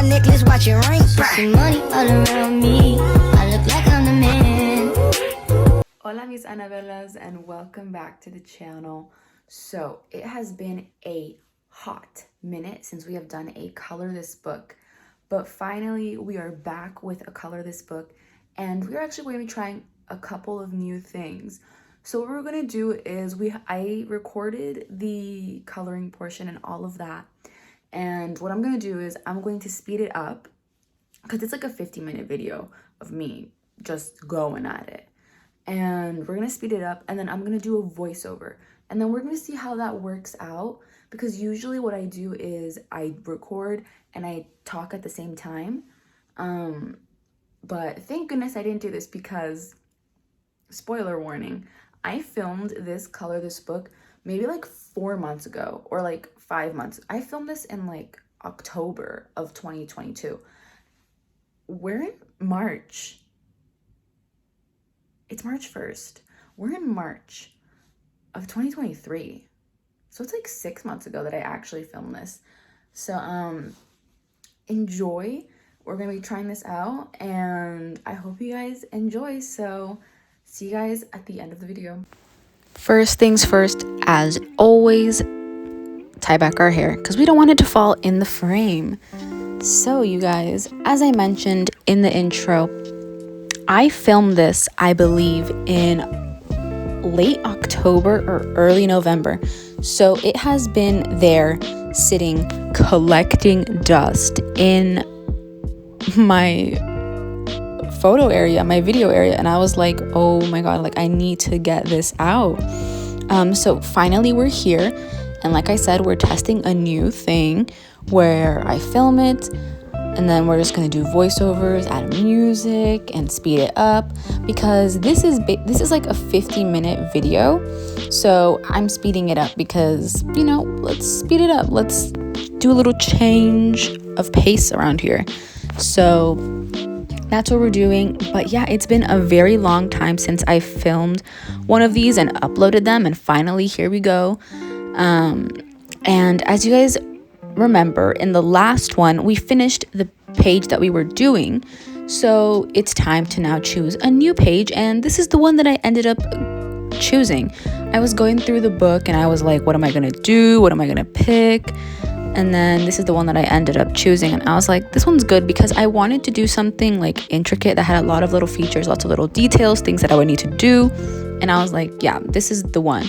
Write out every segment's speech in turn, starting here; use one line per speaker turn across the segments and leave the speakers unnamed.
My necklace, watch it ring. Some money all around me. I look like I'm the man.
Hola mis Anabelas and welcome back to the channel. So it has been a hot minute since we have done a color this book, but finally we are back with a color this book, and we're actually going to be trying a couple of new things. So what we're going to do is I recorded the coloring portion and all of that, and what I'm going to do is I'm going to speed it up because it's like a 50-minute video of me just going at it. And we're gonna speed it up, and then I'm gonna do a voiceover, and then we're gonna see how that works out, because usually what I do is I record and I talk at the same time. But thank goodness I didn't do this, because spoiler warning, I filmed this color this book maybe like 4 months ago or like 5 months. I filmed this in like October of 2022. We're in March. It's March 1st. We're in March of 2023. So it's like 6 months ago that I actually filmed this. So enjoy. We're going to be trying this out, and I hope you guys enjoy. So see you guys at the end of the video. First things first, as always, tie back our hair because we don't want it to fall in the frame. So you guys, as I mentioned in the intro, I filmed this, I believe, in late October or early November. So it has been there sitting, collecting dust in my photo area, my video area. And I was like, oh my God, like I need to get this out. So finally we're here. And like I said, we're testing a new thing where I film it, and then we're just going to do voiceovers, add music, and speed it up, because this is like a 50-minute video. So I'm speeding it up because, you know, let's speed it up. Let's do a little change of pace around here. So that's what we're doing. But yeah, it's been a very long time since I filmed one of these and uploaded them, and finally here we go. And as you guys remember, in the last one we finished the page that we were doing, so it's time to now choose a new page, and this is the one that I ended up choosing. I was going through the book and I was like, what am I gonna do, what am I gonna pick? And then this is the one that I ended up choosing, and I was like, this one's good, because I wanted to do something like intricate that had a lot of little features, lots of little details, things that I would need to do. And I was like, yeah, this is the one.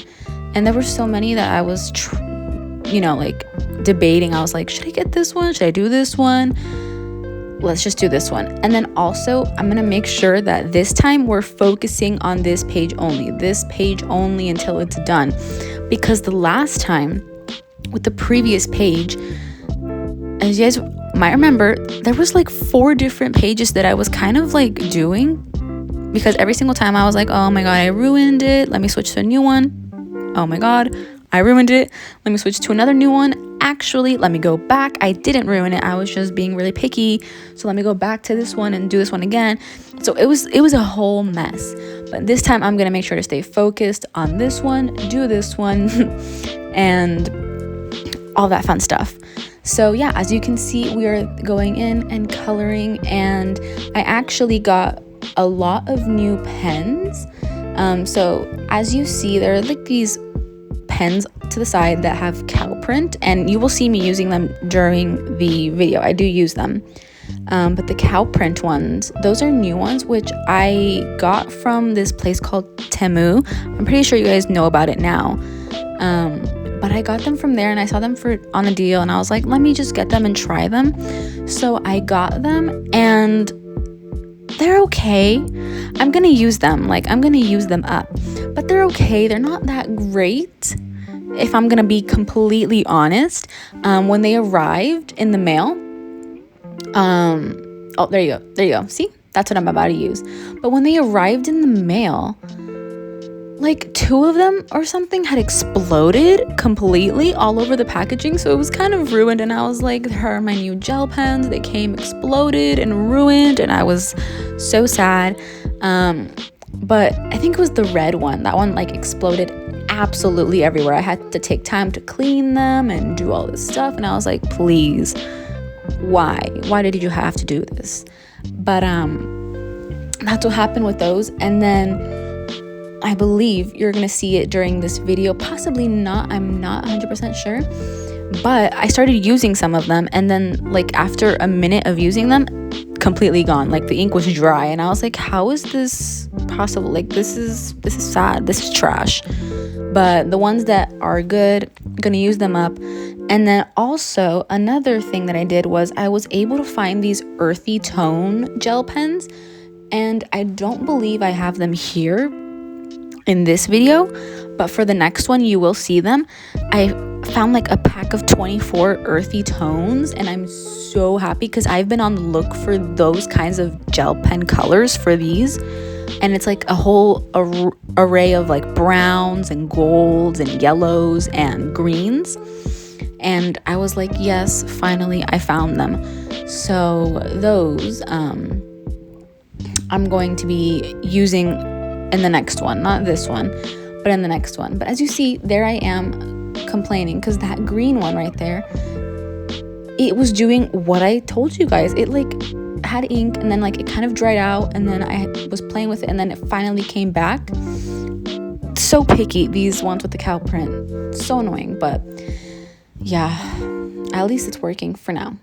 And there were so many that I was like debating. I was like, should I get this one? Should I do this one? Let's just do this one. And then also, I'm gonna make sure that this time we're focusing on this page only until it's done, because the last time with the previous page, as you guys might remember, there was like 4 different pages that I was kind of like doing, because every single time I was like, oh my God, I ruined it, let me switch to a new one. Oh my God, I ruined it, let me switch to another new one. Actually, let me go back, I didn't ruin it, I was just being really picky, so let me go back to this one and do this one again. So it was a whole mess. But this time I'm gonna make sure to stay focused on this one, do this one, and all that fun stuff. So yeah, as you can see, we are going in and coloring, and I actually got a lot of new pens. So as you see, there are like these pens to the side that have cow print, and you will see me using them during the video. I do use them. But the cow print ones, those are new ones, which I got from this place called Temu. I'm pretty sure you guys know about it now. But I got them from there, and I saw them on a deal, and I was like, let me just get them and try them. So I got them, and they're okay. I'm gonna use them, up, but they're okay. They're not that great, if I'm gonna be completely honest. When they arrived in the mail, oh, there you go, see, that's what I'm about to use. But when they arrived in the mail, like 2 of them or something had exploded completely all over the packaging, so it was kind of ruined. And I was like, there are my new gel pens, they came exploded and ruined, and I was so sad. But I think it was the red one, that one like exploded absolutely everywhere. I had to take time to clean them and do all this stuff, and I was like, please why did you have to do this? But that's what happened with those. And then I believe you're gonna see it during this video, possibly not, I'm not 100% sure, but I started using some of them, and then like after a minute of using them, completely gone. Like the ink was dry, and I was like, how is this possible? Like this is sad, this is trash. But the ones that are good, I'm gonna use them up. And then also another thing that I did was I was able to find these earthy tone gel pens, and I don't believe I have them here in this video, but for the next one you will see them. I found like a pack of 24 earthy tones, and I'm so happy because I've been on the look for those kinds of gel pen colors for these, and it's like a whole array of like browns and golds and yellows and greens, and I was like, yes, finally I found them. So those I'm going to be using in the next one, not this one, but in the next one. But as you see, there I am complaining because that green one right there, it was doing what I told you guys. It like had ink, and then like it kind of dried out, and then I was playing with it, and then it finally came back. So picky, these ones with the cow print, so annoying. But yeah, at least it's working for now.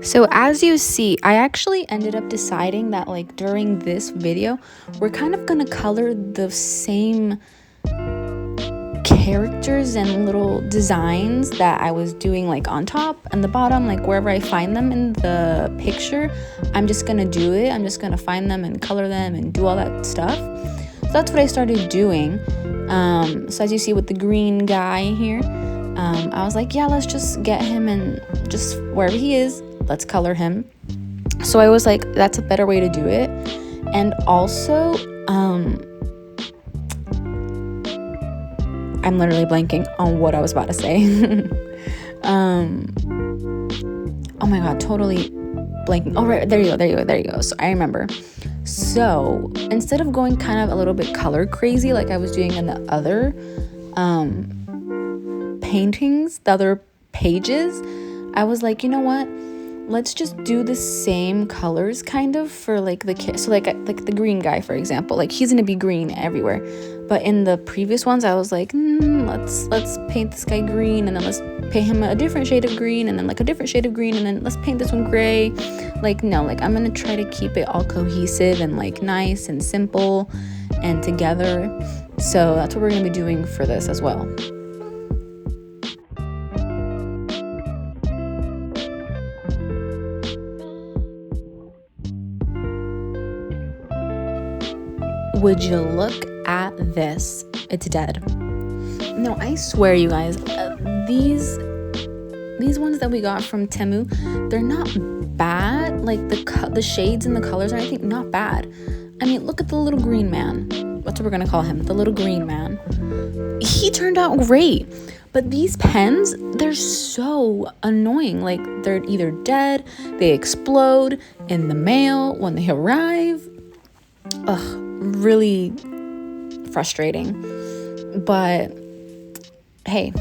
So as you see, I actually ended up deciding that like during this video, we're kind of gonna color the same characters and little designs that I was doing like on top and the bottom, like wherever I find them in the picture, I'm just gonna do it. I'm just gonna find them and color them and do all that stuff. So that's what I started doing. So as you see with the green guy here, I was like, yeah, let's just get him and just wherever he is, let's color him. So I was like, that's a better way to do it. And also, I'm literally blanking on what I was about to say. Oh my god, totally blanking. Oh, right, there you go. So I remember. So instead of going kind of a little bit color crazy like I was doing in the other paintings, the other pages, I was like, you know what? Let's just do the same colors kind of for like so like the green guy, for example, like he's gonna be green everywhere. But in the previous ones, I was like, let's paint this guy green, and then let's paint him a different shade of green, and then like a different shade of green, and then let's paint this one gray. Like, no, like I'm gonna try to keep it all cohesive and like nice and simple and together. So that's what we're gonna be doing for this as well. Would you look at this? It's dead. No, I swear, you guys, these ones that we got from Temu, they're not bad. Like the shades and the colors are, I think, not bad. I mean, look at the little green man. That's what we're gonna call him, the little green man. He turned out great. But these pens, they're so annoying. Like, they're either dead, they explode in the mail when they arrive. Ugh, really frustrating. But hey,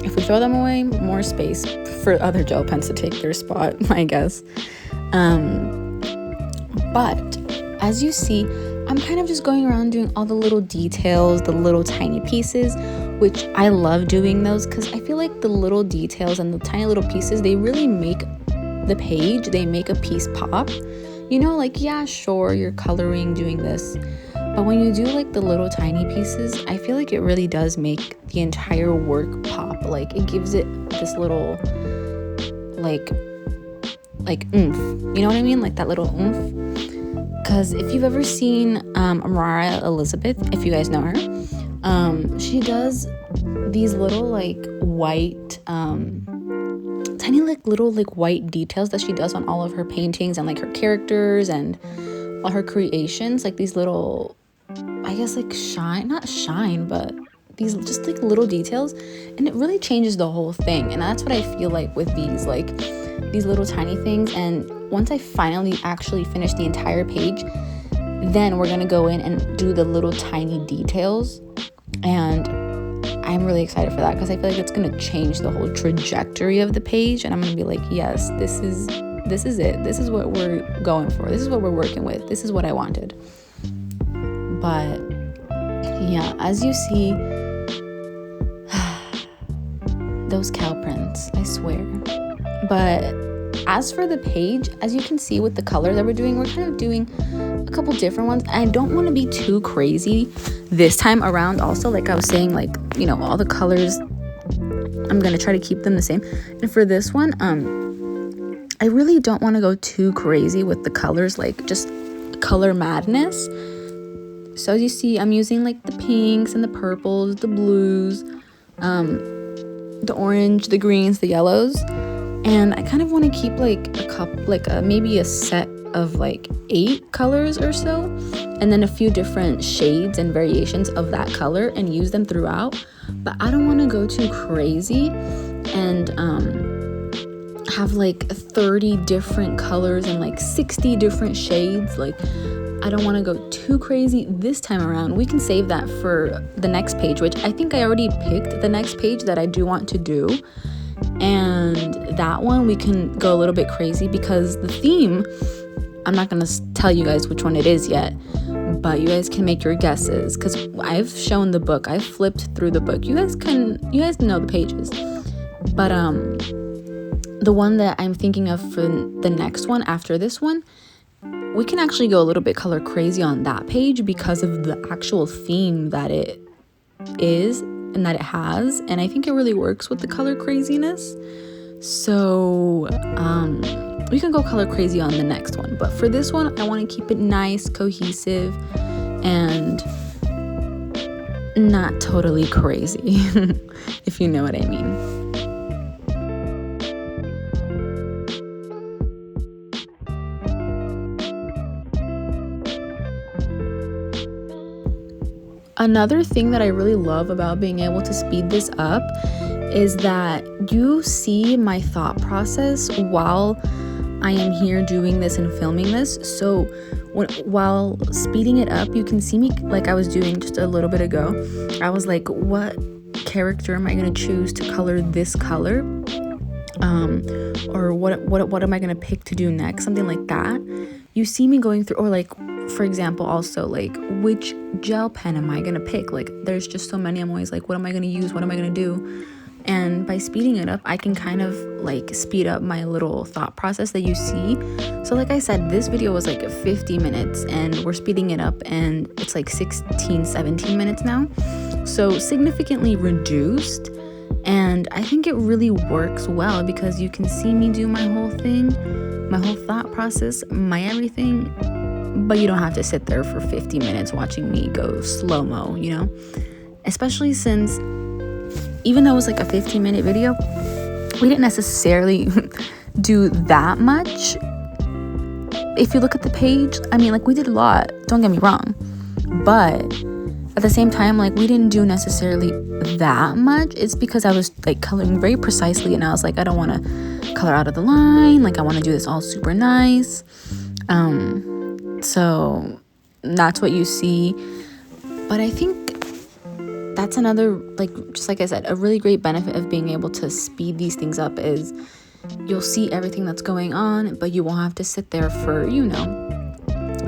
if we throw them away, more space for other gel pens to take their spot, I guess. But as you see, I'm kind of just going around doing all the little details, the little tiny pieces, which I love doing those because I feel like the little details and the tiny little pieces, they really make the page, they make a piece pop. You know, like, yeah, sure, you're coloring, doing this, but when you do like the little tiny pieces, I feel like it really does make the entire work pop. Like, it gives it this little like oomph, you know what I mean, like that little oomph. Because if you've ever seen Amara Elizabeth, if you guys know her, she does these little like white tiny like little like white details that she does on all of her paintings and like her characters and all her creations, like these little, I guess, like not shine, but these just like little details, and it really changes the whole thing. And that's what I feel like with these, like these little tiny things. And once I finally actually finish the entire page, then we're gonna go in and do the little tiny details, and I'm really excited for that because I feel like it's gonna change the whole trajectory of the page, and I'm gonna be like, yes, this is it, this is what we're going for, this is what we're working with, this is what I wanted. But yeah, as you see, those cow prints, I swear. But as for the page, as you can see with the colors that we're doing, we're kind of doing a couple different ones. I don't want to be too crazy this time around also. Like I was saying, like, you know, all the colors, I'm going to try to keep them the same. And for this one, I really don't want to go too crazy with the colors, like just color madness. So as you see, I'm using like the pinks and the purples, the blues, the orange, the greens, the yellows. And I kind of want to keep like a couple, like maybe a set of like 8 colors or so, and then a few different shades and variations of that color and use them throughout. But I don't want to go too crazy and have like 30 different colors and like 60 different shades. Like, I don't want to go too crazy this time around. We can save that for the next page, which I think I already picked the next page that I do want to do. And that one we can go a little bit crazy because the theme, I'm not going to tell you guys which one it is yet, but you guys can make your guesses because I've shown the book. I've flipped through the book. You guys know the pages. But the one that I'm thinking of for the next one after this one, we can actually go a little bit color crazy on that page because of the actual theme that it is and that it has, and I think it really works with the color craziness. So we can go color crazy on the next one, but for this one I want to keep it nice, cohesive, and not totally crazy if you know what I mean. Another thing that I really love about being able to speed this up is that you see my thought process while I am here doing this and filming this. So while speeding it up, you can see me like I was doing just a little bit ago. I was like, what character am I going to choose to color this color? Or what am I going to pick to do next? Something like that. You see me going through, or like, for example, also like, which gel pen am I gonna pick? Like, there's just so many. I'm always like, what am I gonna use? What am I gonna do? And by speeding it up, I can kind of like speed up my little thought process that you see. So like I said, this video was like 50 minutes and we're speeding it up and it's like 17 minutes now. So significantly reduced. And I think it really works well because you can see me do my whole thing, my whole thought process, my everything, but you don't have to sit there for 50 minutes watching me go slow-mo, you know? Especially since, even though it was like a 15-minute video, we didn't necessarily do that much. If you look at the page, I mean, like, we did a lot, don't get me wrong, but at the same time, like, we didn't do necessarily that much. It's because I was like coloring very precisely and I was like, I don't want to color out of the line, like I want to do this all super nice. So that's what you see. But I think that's another, like, just like I said, a really great benefit of being able to speed these things up is you'll see everything that's going on, but you won't have to sit there for, you know,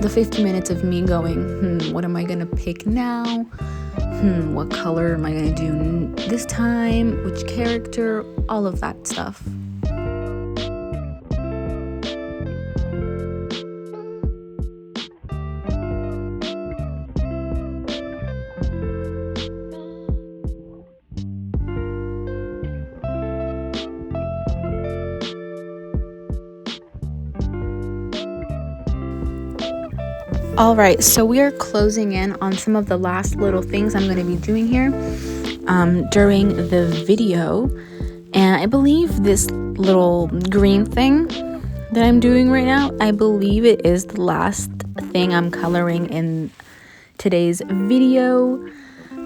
the 50 minutes of me going, what am I gonna pick now? what color am I gonna do this time, which character, all of that stuff. All right, so we are closing in on some of the last little things I'm going to be doing here during the video. And I believe this little green thing that I'm doing right now, I believe it is the last thing I'm coloring in today's video.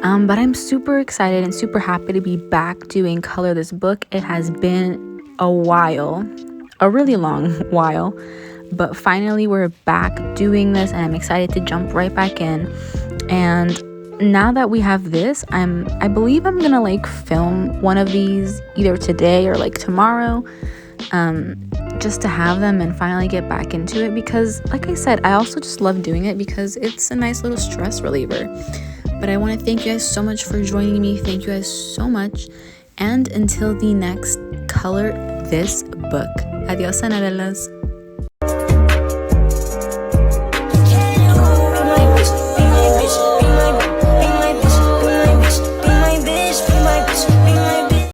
But I'm super excited and super happy to be back doing Color This Book. It has been a while, a really long while. But finally we're back doing this, and I'm excited to jump right back in. And now that we have this, I believe I'm gonna like film one of these either today or like tomorrow, just to have them and finally get back into it, because like I said, I also just love doing it because it's a nice little stress reliever. But I want to thank you guys so much for joining me. Thank you guys so much, and until the next Color This Book, adios, Anabelas.